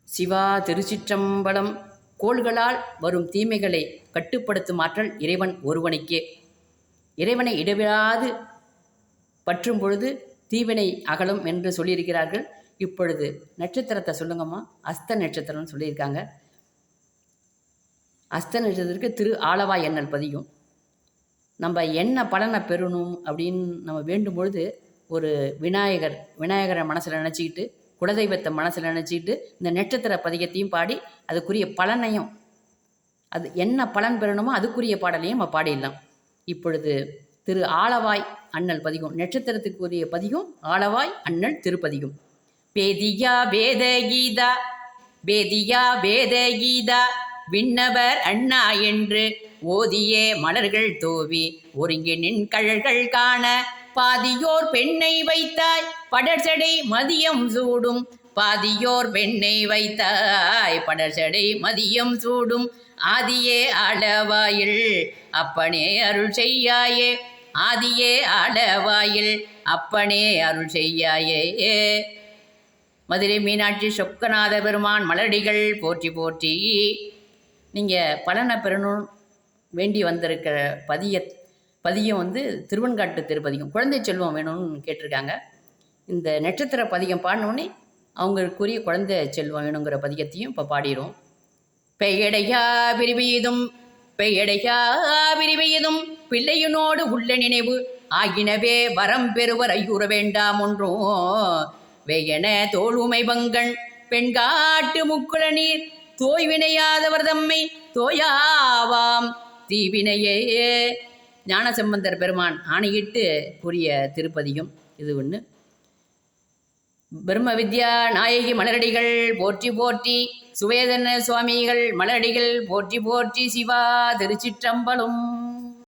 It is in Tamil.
சிவா திருச்சிற்றம்பலம். கோள்களால் வரும் தீமைகளை கட்டுப்படுத்தும் ஆற்றல் இறைவன் ஒருவனுக்கே. இறைவனை இடைவிடாது பற்றும் பொழுது தீவினை அகலும் என்று சொல்லியிருக்கிறார்கள். இப்பொழுது நட்சத்திரத்தை சொல்லுங்கம்மா. அஸ்த நட்சத்திரம்னு சொல்லியிருக்காங்க. அஸ்த நட்சத்திரத்துக்கு திரு ஆலவாய் எண்ணல் பதியும். நம்ம என்ன பலனை பெறணும் அப்படின்னு நம்ம வேண்டும் பொழுது ஒரு விநாயகரை மனசில் நினச்சிக்கிட்டு, குலதெய்வத்தை மனசில் நினச்சிக்கிட்டு இந்த நட்சத்திர பதிகத்தையும் பாடி அதுக்குரிய பலனையும், அது என்ன பலன் பெறணுமோ அதுக்குரிய பாடலையும் நம்ம பாடிடலாம். இப்பொழுது திரு ஆலவாய் அண்ணல் பதிகம், நட்சத்திரத்துக்குரிய பதிகம் ஆலவாய் அண்ணல் திருப்பதிகம். பேதியா வேத கீதா வேதியா வேத கீதா விண்ணவர் அண்ணா என்று ஓதியே மலர்கள் தோவி ஒருங்கி நின் கழல்கள் காண பாதியோர் பெண்ணை வைத்தாய் படர்சடை மதியம் சூடும். பாதியோர் பெண்ணை வைத்தாய் படர்சடை மதியம் சூடும். ஆதியே ஆலவாயில் அப்பனே அருள் செய்யாயே. ஆதியே ஆலவாயில் அப்பனே அருள் செய்யாயே. மதுரை மீனாட்சி சொக்கநாத பெருமான் மலடிகள் போற்றி போற்றி. நீங்கள் பலனை பெறணும் வேண்டி வந்திருக்கிற பதியம் திருவெண்காட்டு திருப்பதிகம். குழந்தை செல்வம் வேணும்னு கேட்டிருக்காங்க. இந்த நட்சத்திர பதிகம் பாடினோடனே அவங்களுக்குரிய குழந்தை செல்வம் வேணுங்கிற பதிகத்தையும் இப்போ பாடிடும். பெயடையா விரிவியதும் பெயடையா விரிவியதும் பிள்ளையனோடு உள்ள நினைவு ஆகினவே வரம் பெறுவர் ஐயுற வேண்டாம் ஒன்றும். வேயன தோளுமை பங்கன் பெண்காட்டு முக்குள நீர் தோய்வினையாதவர் தம்மை தோயாவாம் தீவினையே. ஞானசம்பந்தர் பெருமான் ஆணையிட்டு கூறிய திருப்பதியும் இது ஒன்று. பிரம்ம வித்யா நாயகி மலரடிகள் போற்றி போற்றி. சுவேதன சுவாமிகள் மலரடிகள் போற்றி போற்றி. சிவா திருச்சிற்றம்பலம்.